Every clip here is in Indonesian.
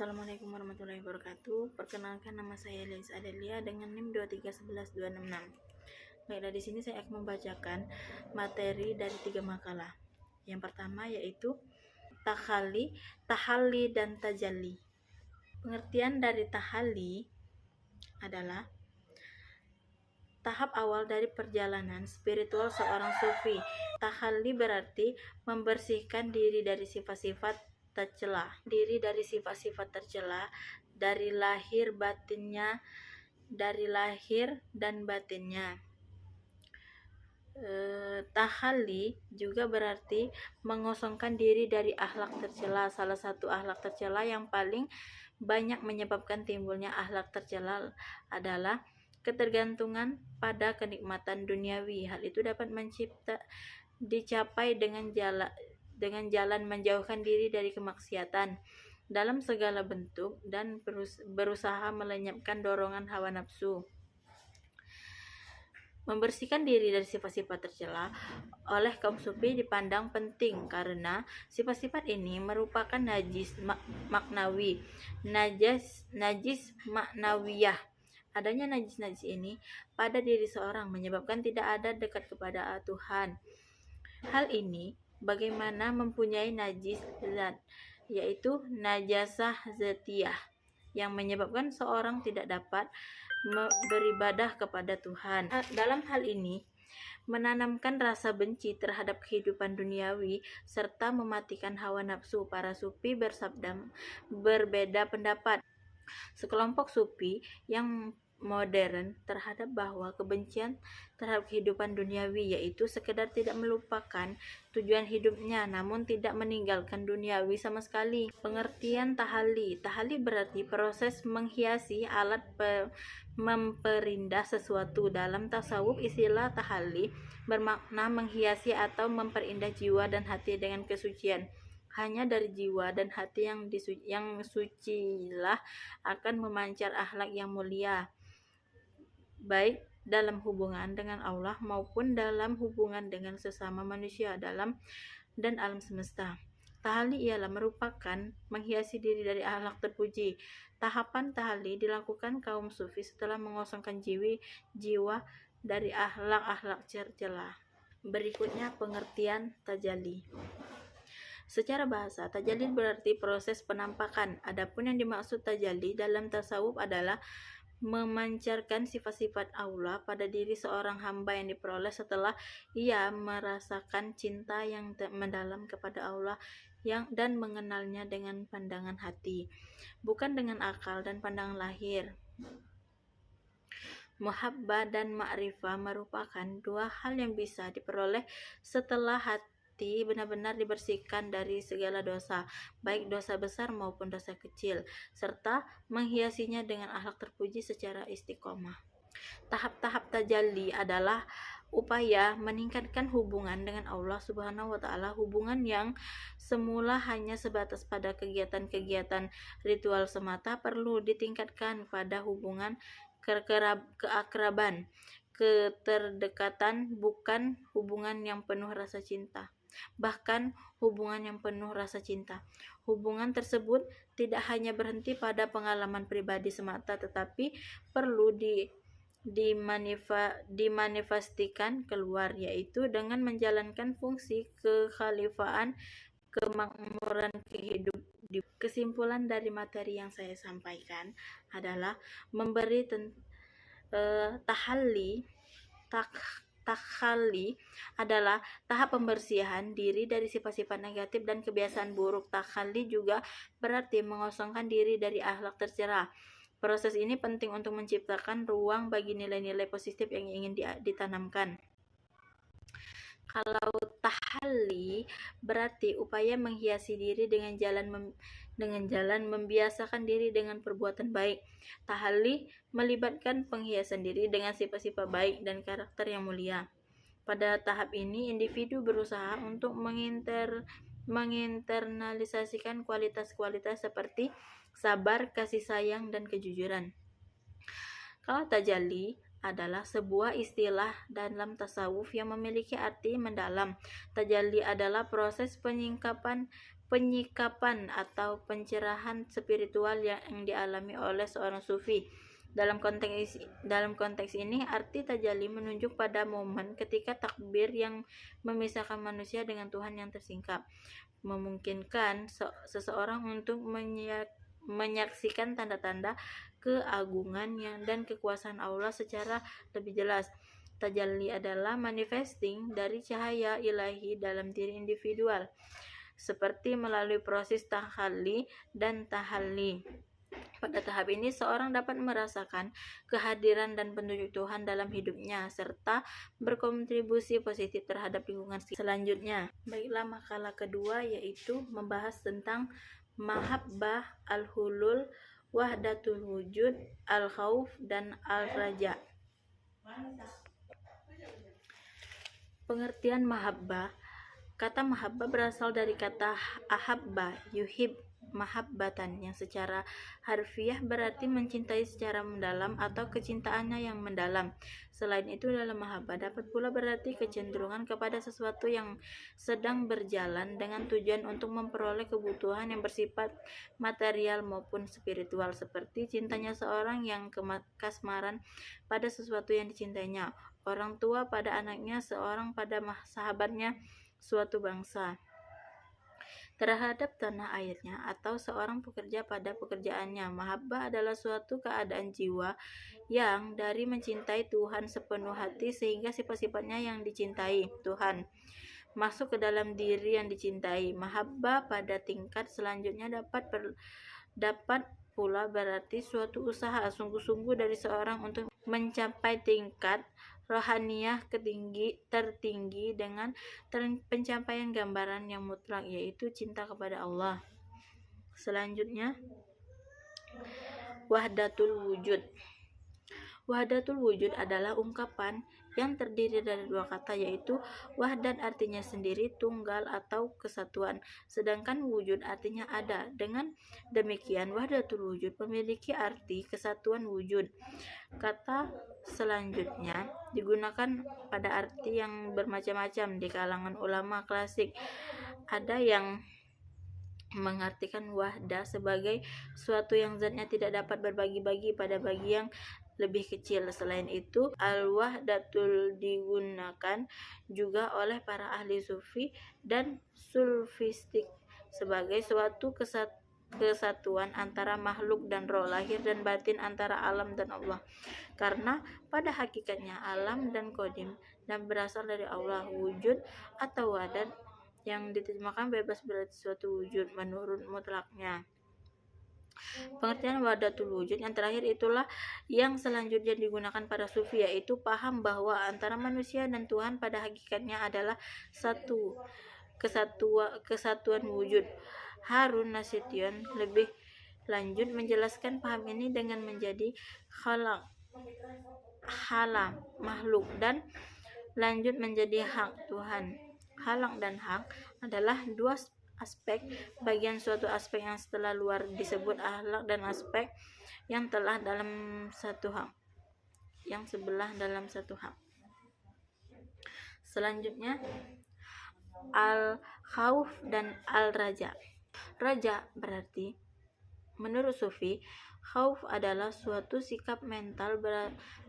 Assalamualaikum warahmatullahi wabarakatuh. Perkenalkan, nama saya Lilis Adelia dengan NIM 2311266. Baiklah, di sini saya akan membacakan materi dari 3 makalah. Yang pertama yaitu tahalli dan tajalli. Pengertian dari tahalli adalah tahap awal dari perjalanan spiritual seorang sufi. Tahalli berarti membersihkan diri dari sifat-sifat tercela, dari lahir dan batinnya. Tahalli juga berarti mengosongkan diri dari akhlak tercela. Salah satu akhlak tercela yang paling banyak menyebabkan timbulnya akhlak tercela adalah ketergantungan pada kenikmatan duniawi. Hal itu dapat dicapai dengan jalan menjauhkan diri dari kemaksiatan dalam segala bentuk dan berusaha melenyapkan dorongan hawa nafsu. Membersihkan diri dari sifat-sifat tercela oleh kaum sufi dipandang penting karena sifat-sifat ini merupakan najis maknawiyah. Adanya najis ini pada diri seorang menyebabkan tidak ada dekat kepada Tuhan. Hal ini bagaimana mempunyai najis zat, yaitu najasah zatiyah, yang menyebabkan seorang tidak dapat beribadah kepada Tuhan. Dalam hal ini, menanamkan rasa benci terhadap kehidupan duniawi serta mematikan hawa nafsu. Para sufi berbeda pendapat. Sekelompok sufi yang modern terhadap bahwa kebencian terhadap kehidupan duniawi yaitu sekedar tidak melupakan tujuan hidupnya namun tidak meninggalkan duniawi sama sekali. Pengertian tahalli berarti proses menghiasi alat memperindah sesuatu. Dalam tasawuf, istilah tahalli bermakna menghiasi atau memperindah jiwa dan hati dengan kesucian. Hanya dari jiwa dan hati yang sucilah akan memancar akhlak yang mulia, baik dalam hubungan dengan Allah maupun dalam hubungan dengan sesama manusia dan alam semesta. Tahalli ialah merupakan menghiasi diri dari akhlak terpuji. Tahapan tahalli dilakukan kaum sufi setelah mengosongkan jiwa dari akhlak-akhlak tercela. Berikutnya pengertian tajalli. Secara bahasa, tajalli berarti proses penampakan. Adapun yang dimaksud tajalli dalam tasawuf adalah memancarkan sifat-sifat Allah pada diri seorang hamba yang diperoleh setelah ia merasakan cinta yang mendalam kepada Allah dan mengenalnya dengan pandangan hati, bukan dengan akal dan pandangan lahir. Muhabbah dan ma'rifah merupakan dua hal yang bisa diperoleh setelah hati benar-benar dibersihkan dari segala dosa, baik dosa besar maupun dosa kecil, serta menghiasinya dengan akhlak terpuji secara istiqomah. Tahap-tahap tajalli adalah upaya meningkatkan hubungan dengan Allah Subhanahu wa Ta'ala. Hubungan yang semula hanya sebatas pada kegiatan-kegiatan ritual semata perlu ditingkatkan pada hubungan keakraban, keterdekatan, bukan hubungan yang penuh rasa cinta. Bahkan hubungan yang penuh rasa cinta. Hubungan tersebut tidak hanya berhenti pada pengalaman pribadi semata, tetapi perlu dimanifestasikan keluar, yaitu dengan menjalankan fungsi kekhalifahan, kemakmuran kehidupan. Kesimpulan dari materi yang saya sampaikan adalah memberi tahalli adalah tahap pembersihan diri dari sifat-sifat negatif dan kebiasaan buruk. Tahalli juga berarti mengosongkan diri dari akhlak tercela. Proses ini penting untuk menciptakan ruang bagi nilai-nilai positif yang ingin ditanamkan. Kalau tahalli berarti upaya menghiasi diri dengan jalan membiasakan diri dengan perbuatan baik. Tahalli melibatkan penghiasan diri dengan sifat-sifat baik dan karakter yang mulia. Pada tahap ini, individu berusaha untuk menginternalisasikan kualitas-kualitas seperti sabar, kasih sayang, dan kejujuran. Kalau tajalli adalah sebuah istilah dalam tasawuf yang memiliki arti mendalam. Tajalli adalah proses penyikapan atau pencerahan spiritual yang dialami oleh seorang sufi. Dalam konteks ini, arti tajalli menunjuk pada momen ketika takbir yang memisahkan manusia dengan Tuhan yang tersingkap, memungkinkan seseorang untuk menyaksikan tanda-tanda keagungan dan kekuasaan Allah secara lebih jelas. Tajalli adalah manifesting dari cahaya ilahi dalam diri individual, seperti melalui proses tahalli dan tahalli. Pada tahap ini, seorang dapat merasakan kehadiran dan petunjuk Tuhan dalam hidupnya, serta berkontribusi positif terhadap lingkungan selanjutnya. Baiklah, makalah kedua yaitu membahas tentang mahabbah, al-hulul, wahdatul wujud, al-khauf, dan al-raja. Pengertian mahabbah. Kata mahabbah berasal dari kata ahabba, yuhib, mahabbatan, yang secara harfiah berarti mencintai secara mendalam atau kecintaannya yang mendalam. Selain itu, dalam mahabbah dapat pula berarti kecenderungan kepada sesuatu yang sedang berjalan dengan tujuan untuk memperoleh kebutuhan yang bersifat material maupun spiritual, seperti cintanya seorang yang kasmaran pada sesuatu yang dicintainya, orang tua pada anaknya, seorang pada sahabatnya, suatu bangsa terhadap tanah airnya, atau seorang pekerja pada pekerjaannya. Mahabbah adalah suatu keadaan jiwa yang dari mencintai Tuhan sepenuh hati sehingga sifat-sifatnya yang dicintai Tuhan masuk ke dalam diri yang dicintai. Mahabbah pada tingkat selanjutnya dapat pula berarti suatu usaha sungguh-sungguh dari seorang untuk mencapai tingkat rohaniah tertinggi dengan pencapaian gambaran yang mutlak, yaitu cinta kepada Allah. Selanjutnya, wahdatul wujud. Wahdatul wujud adalah ungkapan yang terdiri dari dua kata, yaitu wahdat artinya sendiri, tunggal atau kesatuan, sedangkan wujud artinya ada. Dengan demikian, wahdatul wujud memiliki arti kesatuan wujud. Kata selanjutnya digunakan pada arti yang bermacam-macam di kalangan ulama klasik. Ada yang mengartikan wahdah sebagai suatu yang zatnya tidak dapat berbagi-bagi pada bagi yang lebih kecil. Selain itu, al-wahdatul digunakan juga oleh para ahli sufi dan sulfistik sebagai suatu kesatuan antara makhluk dan roh, lahir dan batin, antara alam dan Allah, karena pada hakikatnya alam dan qadim dan berasal dari Allah. Wujud atau wadat yang diterjemahkan bebas berarti suatu wujud menurut mutlaknya. Pengertian wahdatul wujud yang terakhir itulah yang selanjutnya digunakan para sufi, yaitu paham bahwa antara manusia dan Tuhan pada hakikatnya adalah satu kesatuan wujud. Harun Nasution lebih lanjut menjelaskan paham ini dengan menjadi khalaq, makhluk, dan lanjut menjadi hak Tuhan. Khalaq dan hak adalah dua aspek bagian suatu aspek yang setelah luar disebut akhlak, dan aspek yang telah dalam satu hak yang sebelah dalam satu hak. Selanjutnya, al-khauf dan al-raja. Raja berarti menurut sufi, khauf adalah suatu sikap mental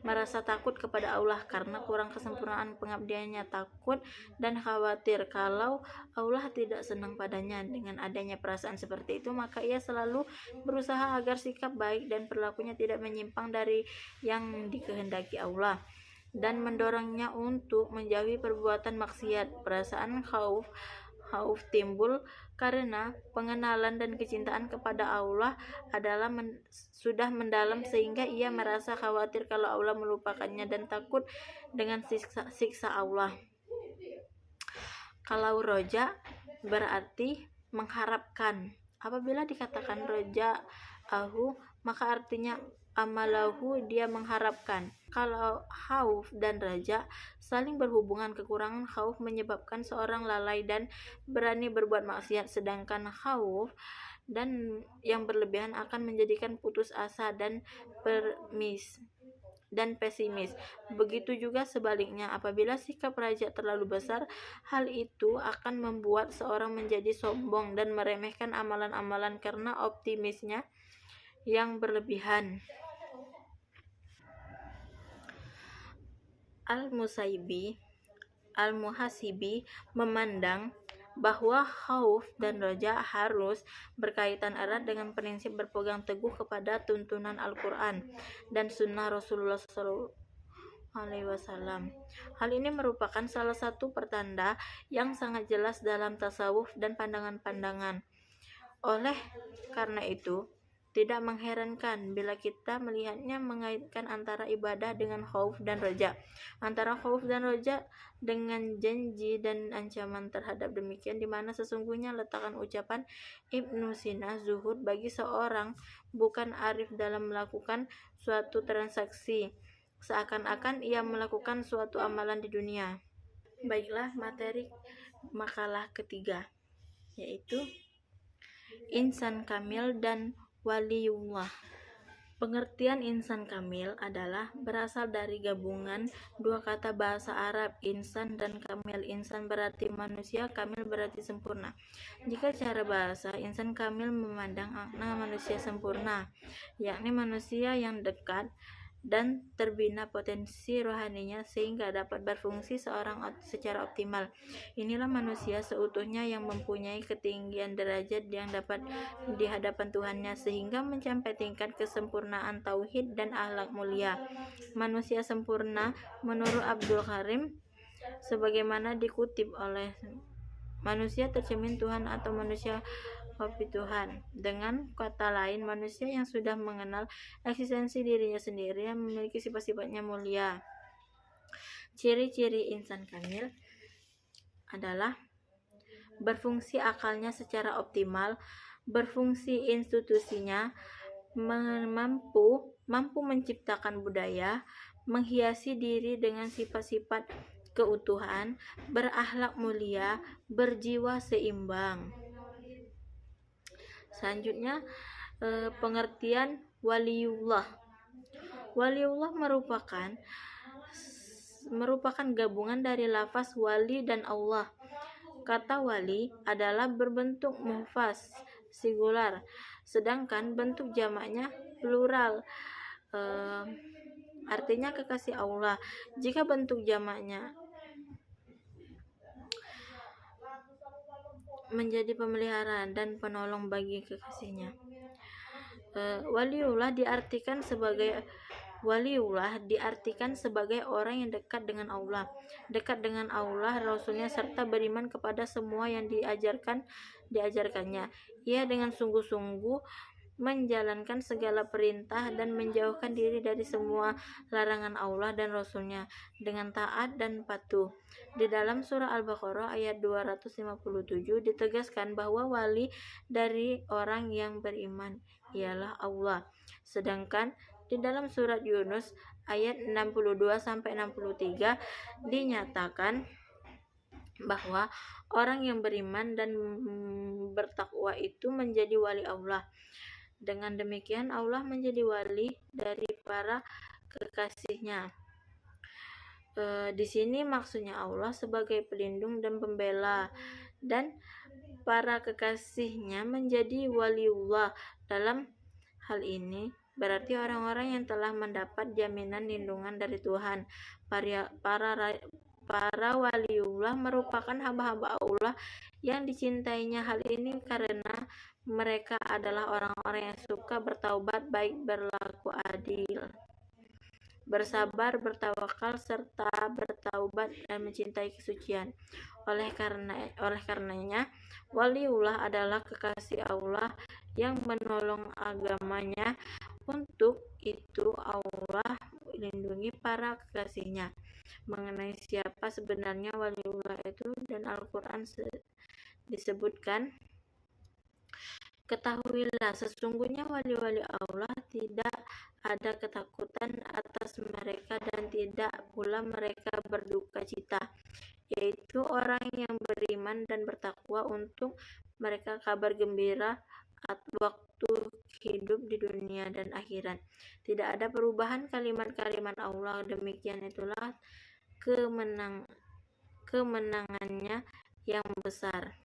merasa takut kepada Allah karena kurang kesempurnaan pengabdiannya, takut dan khawatir kalau Allah tidak senang padanya. Dengan adanya perasaan seperti itu, maka ia selalu berusaha agar sikap baik dan perilakunya tidak menyimpang dari yang dikehendaki Allah dan mendorongnya untuk menjauhi perbuatan maksiat. Perasaan khauf timbul karena pengenalan dan kecintaan kepada Allah adalah sudah mendalam sehingga ia merasa khawatir kalau Allah melupakannya dan takut dengan siksa Allah. Kalau roja berarti mengharapkan. Apabila dikatakan roja maka artinya amalahu, dia mengharapkan. Kalau khauf dan raja saling berhubungan, kekurangan khauf menyebabkan seorang lalai dan berani berbuat maksiat, sedangkan khauf dan yang berlebihan akan menjadikan putus asa dan dan pesimis. Begitu juga sebaliknya, apabila sikap raja terlalu besar, hal itu akan membuat seorang menjadi sombong dan meremehkan amalan-amalan karena optimisnya yang berlebihan. Al-Muhasibi memandang bahwa khauf dan roja harus berkaitan erat dengan prinsip berpegang teguh kepada tuntunan Al-Quran dan sunnah Rasulullah SAW. Hal ini merupakan salah satu pertanda yang sangat jelas dalam tasawuf dan pandangan-pandangan. Oleh karena itu, tidak mengherankan bila kita melihatnya mengaitkan antara ibadah dengan khauf dan roja, antara khauf dan roja dengan janji dan ancaman terhadap demikian, di mana sesungguhnya letakkan ucapan Ibnu Sina, zuhud bagi seorang bukan arif dalam melakukan suatu transaksi, seakan-akan ia melakukan suatu amalan di dunia. Baiklah, materi makalah ketiga, yaitu insan kamil dan waliullah. Pengertian insan kamil adalah berasal dari gabungan dua kata bahasa Arab, insan dan kamil. Insan berarti manusia, kamil berarti sempurna. Jika cara bahasa, insan kamil memandang makna manusia sempurna, yakni manusia yang dekat dan terbina potensi rohaninya sehingga dapat berfungsi secara optimal. Inilah manusia seutuhnya yang mempunyai ketinggian derajat yang dapat di hadapan Tuhannya sehingga mencapai tingkat kesempurnaan tauhid dan akhlak mulia. Manusia sempurna menurut Abdul Karim sebagaimana dikutip oleh manusia tercermin Tuhan atau manusia kopi Tuhan. Dengan kata lain, manusia yang sudah mengenal eksistensi dirinya sendiri yang memiliki sifat-sifatnya mulia. Ciri-ciri insan kamil adalah berfungsi akalnya secara optimal, berfungsi institusinya, mampu menciptakan budaya, menghiasi diri dengan sifat-sifat keutuhan, berakhlak mulia, berjiwa seimbang. Selanjutnya, pengertian waliullah. Waliullah merupakan gabungan dari lafaz wali dan Allah. Kata wali adalah berbentuk mufas, singular, sedangkan bentuk jamaknya plural, artinya kekasih Allah. Jika bentuk jamaknya menjadi pemeliharaan dan penolong bagi kekasihnya. Waliullah diartikan sebagai orang yang dekat dengan Allah, Rasulnya, serta beriman kepada semua yang diajarkannya. Ia dengan sungguh-sungguh menjalankan segala perintah dan menjauhkan diri dari semua larangan Allah dan Rasulnya dengan taat dan patuh. Di dalam surah Al-Baqarah ayat 257 ditegaskan bahwa wali dari orang yang beriman ialah Allah. Sedangkan di dalam surat Yunus ayat 62-63 dinyatakan bahwa orang yang beriman dan bertakwa itu menjadi wali Allah. Dengan demikian Allah menjadi wali dari para kekasihnya. Di sini maksudnya Allah sebagai pelindung dan pembela, dan para kekasihnya menjadi waliullah. Dalam hal ini berarti orang-orang yang telah mendapat jaminan lindungan dari Tuhan. Para waliullah merupakan hamba-hamba Allah yang dicintainya. Hal ini karena mereka adalah orang-orang yang suka bertaubat, baik, berlaku adil, bersabar, bertawakal, serta bertaubat dan mencintai kesucian. Oleh karenanya, waliullah adalah kekasih Allah yang menolong agamanya. Untuk itu Allah melindungi para kekasihnya. Mengenai siapa sebenarnya waliullah itu dan Al-Quran disebutkan, ketahuilah sesungguhnya wali-wali Allah tidak ada ketakutan atas mereka dan tidak pula mereka berduka cita, yaitu orang yang beriman dan bertakwa. Untuk mereka kabar gembira waktu hidup di dunia dan akhirat. Tidak ada perubahan kalimat-kalimat Allah. Demikian itulah kemenangannya yang besar.